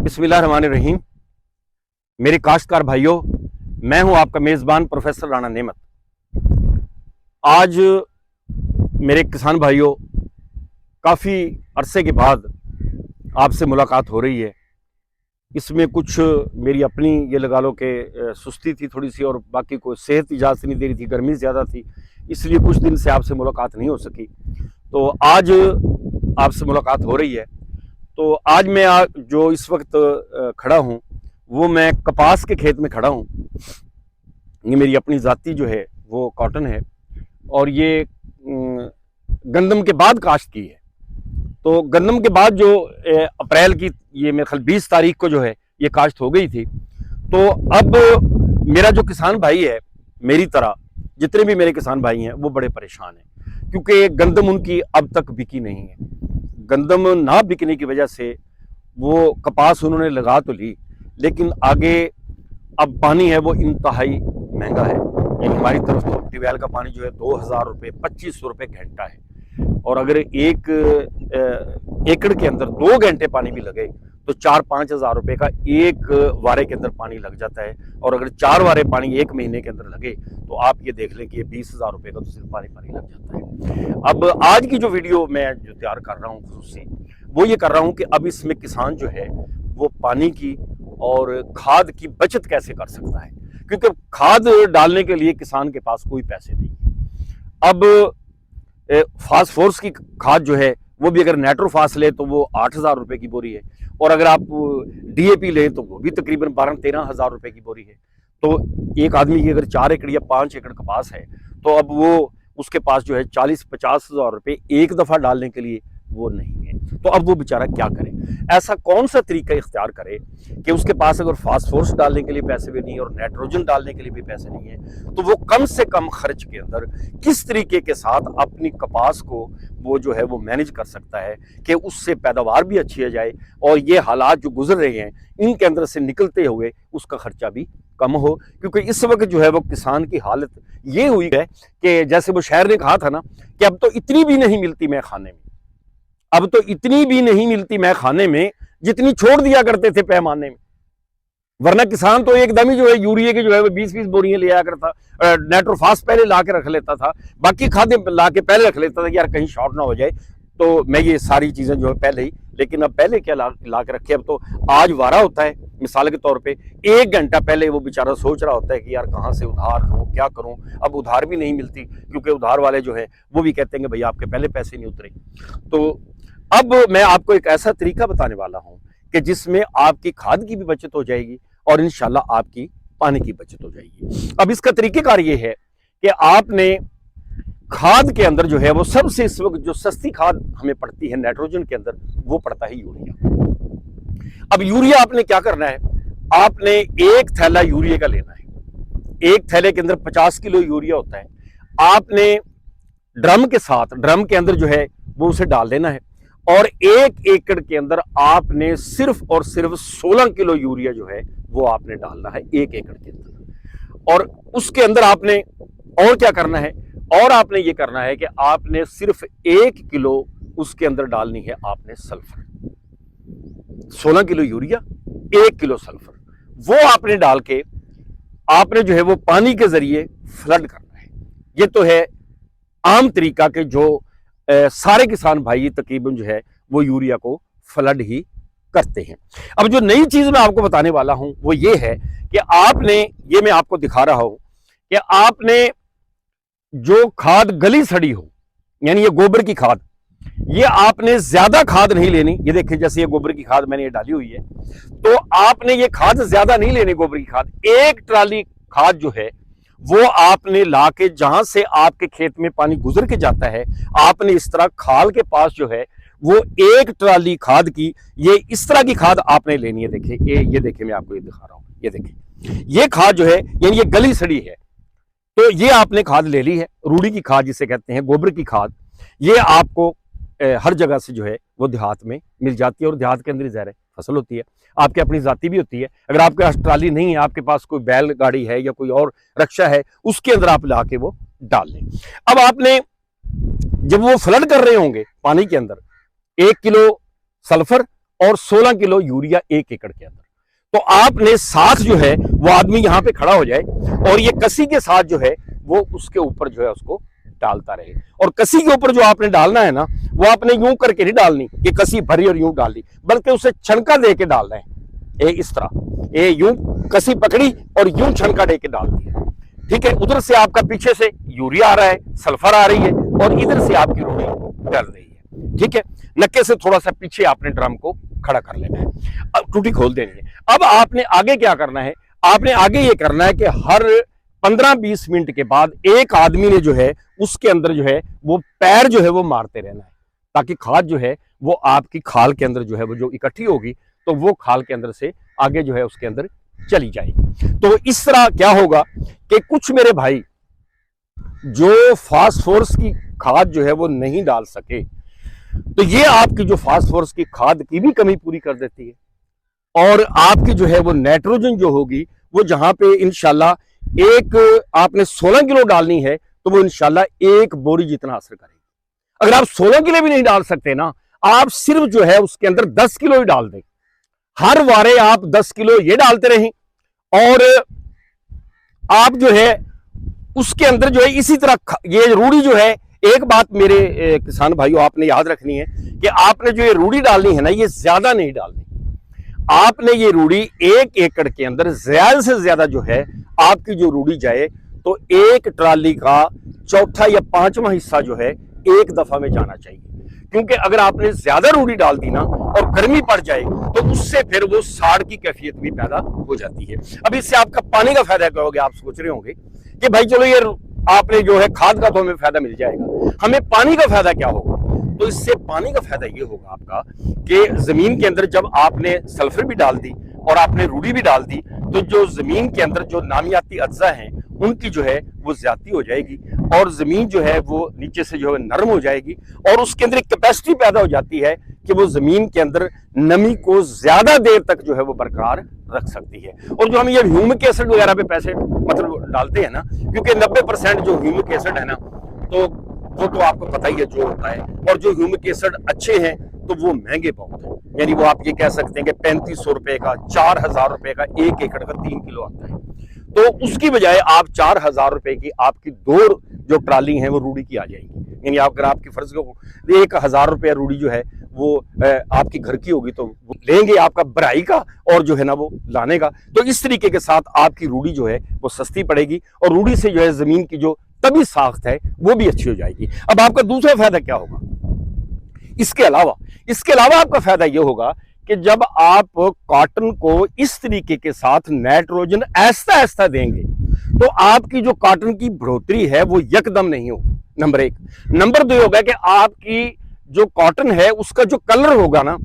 बिस्मिल्लाहिर्रहमानिर्रहीम। मेरे काश्तकार भाइयों, मैं हूं आपका मेज़बान प्रोफेसर राणा नेमत। आज मेरे किसान भाइयों, काफ़ी अरसे के बाद आपसे मुलाकात हो रही है। इसमें कुछ मेरी अपनी ये लगा लो कि सुस्ती थी थोड़ी सी, और बाकी कोई सेहत इजाज़त नहीं दे रही थी, गर्मी ज़्यादा थी, इसलिए कुछ दिन से आपसे मुलाकात नहीं हो सकी। तो आज आपसे मुलाकात हो रही है। तो आज मैं जो इस वक्त खड़ा हूँ वो मैं कपास के खेत में खड़ा हूँ। ये मेरी अपनी ज़ाती जो है वो कॉटन है, और ये गंदम के बाद काश्त की है। तो गंदम के बाद जो अप्रैल की, ये मेरे ख्याल 20 तारीख को जो है ये काश्त हो गई थी। तो अब मेरा जो किसान भाई है, मेरी तरह जितने भी मेरे किसान भाई हैं, वो बड़े परेशान हैं, क्योंकि गंदम उनकी अब तक बिकी नहीं है। गंदम ना बिकने की वजह से वो कपास उन्होंने लगा तो ली, लेकिन आगे अब पानी है वो इंतहाई महंगा है। यानी हमारी तरफ तो ट्यूबवेल का पानी जो है 2000 रुपये 2500 रुपये घंटा है, और अगर एक एकड़ के अंदर 2 घंटे पानी भी लगे तो 4-5 हजार रुपये का एक वारे के अंदर पानी लग जाता है। और अगर 4 वारे पानी एक महीने के अंदर लगे तो आप ये देख लें कि ये 20,000 रुपये का तो सिर्फ पानी लग जाता है। अब आज की जो वीडियो मैं जो तैयार कर रहा हूँ खुसूसी, वो ये कर रहा हूँ कि अब इसमें किसान जो है वो पानी की और खाद की बचत कैसे कर सकता है, क्योंकि खाद डालने के लिए किसान के पास कोई पैसे नहीं है। अब फास्फोरस की खाद जो है वो भी अगर नाइट्रोफास ले तो वो 8,000 रुपये की बोरी है, और अगर आप डीएपी लें तो वो भी तकरीबन 12-13 हजार रुपये की बोरी है। तो एक आदमी की अगर 4 एकड़ या 5 एकड़ कपास है तो अब वो उसके पास जो है 40-50 हजार रुपये एक दफा डालने के लिए वो नहीं है। तो अब वो बेचारा क्या करे, ऐसा कौन सा तरीका इख्तियार करे कि उसके पास अगर फास्फोरस डालने के लिए पैसे भी नहीं है और नाइट्रोजन डालने के लिए भी पैसे नहीं है, तो वो कम से कम खर्च के अंदर किस तरीके के साथ अपनी कपास को वो जो है वो मैनेज कर सकता है कि उससे पैदावार भी अच्छी आ जाए, और ये हालात जो गुजर रहे हैं इनके अंदर से निकलते हुए उसका खर्चा भी कम हो। क्योंकि इस वक्त जो है वो किसान की हालत ये हुई है कि जैसे वो शायर ने कहा था ना कि अब तो इतनी भी नहीं मिलती मैं खाने में, अब तो इतनी भी नहीं मिलती मैं खाने में जितनी छोड़ दिया करते थे पैमाने में। वरना किसान तो एकदम ही जो है यूरिया के जो है वो 20-20 बोरियां ले आया करता, नाइट्रोफास पहले ला के रख लेता था, बाकी खादें ला के पहले रख लेता था कि यार कहीं शॉर्ट ना हो जाए, तो मैं ये सारी चीजें जो है पहले ही। लेकिन अब पहले क्या ला के रखे, अब तो आज वारा होता है मिसाल के तौर पे 1 घंटा पहले वो बेचारा सोच रहा होता है कि यार कहाँ से उधार लूँ, क्या करूँ। अब उधार भी नहीं मिलती, क्योंकि उधार वाले जो है वो भी कहते हैं कि भैया आपके पहले पैसे नहीं उतरे। तो अब मैं आपको एक ऐसा तरीका बताने वाला हूं कि जिसमें आपकी खाद की भी बचत हो जाएगी और इंशाल्लाह आपकी पानी की बचत हो जाएगी। अब इसका तरीकेकार ये है कि आपने खाद के अंदर जो है वो सबसे इस वक्त जो सस्ती खाद हमें पड़ती है नाइट्रोजन के अंदर, वो पड़ता है यूरिया। अब यूरिया आपने क्या करना है, आपने एक थैला यूरिया का लेना है। एक थैले के अंदर 50 किलो यूरिया होता है। आपने ड्रम के साथ, ड्रम के अंदर जो है वो उसे डाल देना है, और 1 एकड़ के अंदर आपने सिर्फ और सिर्फ 16 किलो यूरिया जो है वो आपने डालना है 1 एकड़ के अंदर। और उसके अंदर आपने और क्या करना है, और आपने ये करना है कि आपने सिर्फ 1 किलो उसके अंदर डालनी है आपने sulphur. 16 kilo urea, 1 kilo sulphur, वो आपने डाल के आपने जो है वो पानी के जरिए फ्लड करना है। ये तो है आम तरीका के जो सारे किसान भाई तकरीबन जो है वो यूरिया को फ्लड ही करते हैं। अब जो नई चीज मैं आपको बताने वाला हूं वो ये है कि आपने, ये मैं आपको दिखा रहा हूं कि आपने जो खाद गली सड़ी हो, यानी ये गोबर की खाद, ये आपने ज्यादा खाद नहीं लेनी। ये देखिए जैसे ये गोबर की खाद मैंने ये डाली हुई है, तो आपने ये खाद ज्यादा नहीं लेनी। गोबर की खाद 1 ट्राली खाद जो है वो आपने लाके, जहां से आपके खेत में पानी गुजर के जाता है, आपने इस तरह खाल के पास जो है वो 1 ट्राली खाद की, ये इस तरह की खाद आपने लेनी है। देखिए ये देखिए मैं आपको ये दिखा रहा हूं, ये देखिए ये खाद जो है यानी ये गली सड़ी है, तो ये आपने खाद ले ली है। रूढ़ी की खाद जिसे कहते हैं, गोबर की खाद, ये आपको हर जगह से जो है वो देहात में मिल जाती है, और देहात के अंदर ही ज़ाहिर है फसल होती है, आपके अपनी जाती भी होती है। अगर आपके पास ट्राली नहीं है, आपके पास कोई बैलगाड़ी है या कोई और रक्षा है, उसके अंदर आप ला के वो डाल लें। अब आपने जब वो फ्लड कर रहे होंगे पानी के अंदर 1 किलो सल्फर और 16 किलो यूरिया 1 एकड़ के अंदर। तो आपने साथ जो है वो आदमी यहाँ पे खड़ा हो जाए और ये कसी के साथ जो है वो उसके ऊपर जो है उसको डालता रहे। और कसी के ऊपर जो आपने डालना है ना, वो आपने यूं करके नहीं डालनी कि कसी भरी और यूं डालनी, बल्कि उसे छनका दे के डालना है। ये इस तरह ये यूं कसी पकड़ी और यूं छनका दे के डाल दिया, ठीक है। उधर से आपका पीछे से यूरिया आ रहा है, सल्फर आ रही है और इधर से आपकी रोटी डल रही है, ठीक है। नक्के से थोड़ा सा पीछे आपने ड्रम को खड़ा कर लेना है, अब टूटी खोल देनी है। अब आपने आगे क्या करना है, आपने आगे ये करना है कि हर 15-20 मिनट के बाद एक आदमी ने जो है उसके अंदर जो है वो पैर जो है वो मारते रहना है, ताकि खाद जो है वो आपकी खाल के अंदर जो है वो जो इकट्ठी होगी तो वो खाल के अंदर से आगे जो है उसके अंदर चली जाएगी। तो इस तरह क्या होगा कि कुछ मेरे भाई जो फास्फोरस की खाद जो है वो नहीं डाल सके, तो ये आपकी जो फास्फोरस की खाद की भी कमी पूरी कर देती है। और आपकी जो है वो नाइट्रोजन जो होगी वो जहां पे इंशाल्लाह एक आपने 16 किलो डालनी है तो वो इंशाल्लाह एक बोरी जितना असर करेगी। अगर आप 16 किलो भी नहीं डाल सकते ना, आप सिर्फ जो है उसके अंदर 10 किलो ही डाल दें। हर वारे आप 10 किलो ये डालते रहें और आप जो है उसके अंदर जो है इसी तरह ये रूढ़ी जो है, एक बात मेरे किसान भाइयों आपने याद रखनी है कि आपने जो ये रूढ़ी डालनी है ना, ये ज्यादा नहीं डालनी। आपने ये रूढ़ी 1 एकड़ के अंदर ज्यादा से ज्यादा जो है आपकी जो रूढ़ी जाए तो एक ट्राली का चौथा या 5वां हिस्सा जो है एक दफा में जाना चाहिए। क्योंकि अगर आपने ज्यादा रूढ़ी डाल दी ना और गर्मी पड़ जाए तो उससे फिर वो साड़ की कैफियत भी पैदा हो जाती है। अब इससे आपका पानी का फायदा क्या होगा, आप सोच रहे होंगे कि भाई चलो ये आपने जो है खाद का तो हमें फायदा मिल जाएगा, हमें पानी का फायदा क्या होगा। तो इससे पानी का फायदा ये होगा आपका कि जमीन के अंदर जब आपने सल्फर भी डाल दी और आपने रूढ़ी भी डाल दी तो जो जमीन के अंदर जो नामियाती अज्जा हैं उनकी जो है वो ज्यादा हो जाएगी और जमीन जो है वो नीचे से जो है नरम हो जाएगी और उसके अंदर एक कैपेसिटी पैदा हो जाती है कि वो जमीन के अंदर नमी को ज्यादा देर तक जो है वो बरकरार रख सकती है। और जो हम ये ह्यूमिक एसिड वगैरह पे पैसे मतलब डालते हैं ना, क्योंकि 90% जो ह्यूमिक एसिड है ना तो वो तो आपको पता ही है जो होता है, और जो ह्यूमिक एसिड अच्छे हैं तो वो महंगे बहुत हैं। यानी वो आप ये कह सकते हैं कि 3500 रुपए का 4000 रुपए का 1 एकड़ का 3 किलो आता है। तो उसकी बजाय आप 4000 रुपए की आपकी 2 जो ट्राली है वो रूढ़ी की आ जाएगी। यानी अगर आपकी फर्ज को 1000 रुपया रूढ़ी जो है वो आपकी घर की होगी तो वो लेंगे आपका भराई का और जो है ना वो लाने का। तो इस तरीके के साथ आपकी रूढ़ी जो है वो सस्ती पड़ेगी और रूढ़ी से जो है जमीन की जो तभी साख्त है वो भी अच्छी हो जाएगी। अब आपका दूसरा फायदा क्या होगा, इसके अलावा आपका फायदा यह होगा कि जब आप कॉटन को इस तरीके के साथ नाइट्रोजन ऐसा ऐसा देंगे तो आपकी जो कॉटन की बढ़ोतरी है वो यकदम नहीं होगी, नंबर 1। नंबर 2 होगा कि आपकी जो कॉटन है उसका जो कलर होगा ना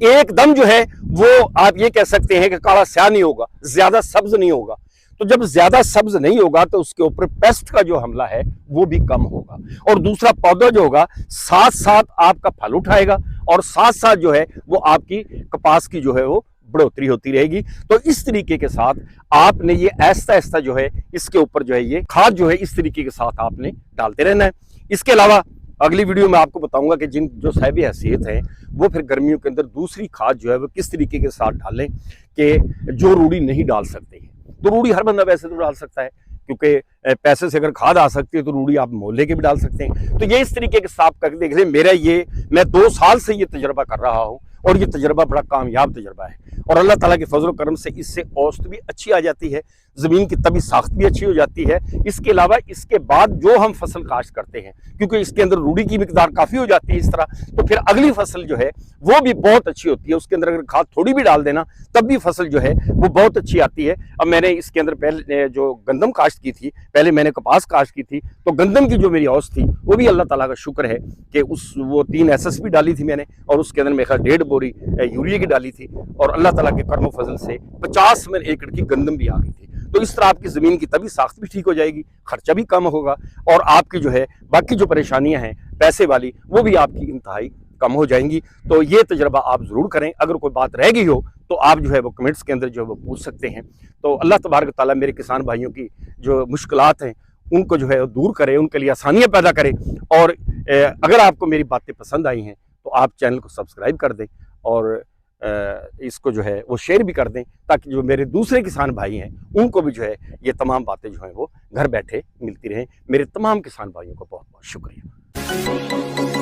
एकदम जो है वो आप ये कह सकते हैं कि काला स्याह नहीं होगा, ज्यादा सब्ज नहीं होगा। तो जब ज्यादा सब्ज नहीं होगा तो उसके ऊपर पेस्ट का जो हमला है वो भी कम होगा और दूसरा पौधा जो होगा साथ साथ आपका फल उठाएगा और साथ साथ जो है वो आपकी कपास की जो है वो बढ़ोतरी होती रहेगी। तो इस तरीके के साथ आपने ये ऐसा ऐसा जो है इसके ऊपर जो है ये खाद जो है इस तरीके के साथ आपने डालते रहना है। इसके अलावा अगली वीडियो में आपको बताऊंगा कि जिन जो साहिब हैसियत हैं वो फिर गर्मियों के अंदर दूसरी खाद जो है वो किस तरीके के साथ डालें कि जो रूढ़ी नहीं डाल सकते हैं। तो रूढ़ी हर बंदा वैसे तो डाल सकता है, क्योंकि पैसे से अगर खाद आ सकती है तो रूढ़ी आप मोहल्ले के भी डाल सकते हैं। तो ये इस तरीके के साफ करके देख लें। मेरा ये मैं 2 साल से ये तजर्बा कर रहा हूँ और ये तजर्बा बड़ा कामयाब तजर्बा है और अल्लाह ताला के फजल करम से इससे औसत भी अच्छी आ जाती है, जमीन की तभी साख्त भी अच्छी हो जाती है। इसके अलावा इसके बाद जो हम फसल काश्त करते हैं क्योंकि इसके अंदर रूढ़ी की मिकदार काफी हो जाती है इस तरह, तो फिर अगली फसल जो है वो भी बहुत अच्छी होती है। उसके अंदर अगर खाद थोड़ी भी डाल देना तब भी फसल जो है वो बहुत अच्छी आती है। अब मैंने इसके अंदर पहले जो गंदम काश्त की थी, पहले मैंने कपास काश्त की थी, तो गंदम की जो मेरी औसत थी वो भी अल्लाह ताला का शुक्र है कि वो 3 SSP डाली थी मैंने और उसके अंदर मेरे ख्याल 1.5 बोरी यूरिया की डाली थी और अल्लाह ताला के कर्म फजल से 50 मन एकड़ की गंदम भी आ गई थी। तो इस तरह आपकी ज़मीन की तभी साख्त भी ठीक हो जाएगी, खर्चा भी कम होगा और आपकी जो है बाकी जो परेशानियां हैं पैसे वाली वो भी आपकी इंतहाई कम हो जाएंगी। तो ये तजर्बा आप ज़रूर करें। अगर कोई बात रह गई हो तो आप जो है वो कमेंट्स के अंदर जो है वो पूछ सकते हैं। तो अल्लाह तबारक ताला मेरे किसान भाइयों की जो मुश्किलात हैं उनको जो है दूर करे, उनके लिए आसानियाँ पैदा करे। और अगर आपको मेरी बातें पसंद आई हैं तो आप चैनल को सब्सक्राइब कर दें और इसको जो है वो शेयर भी कर दें, ताकि जो मेरे दूसरे किसान भाई हैं उनको भी जो है ये तमाम बातें जो हैं वो घर बैठे मिलती रहें। मेरे तमाम किसान भाइयों को बहुत बहुत शुक्रिया।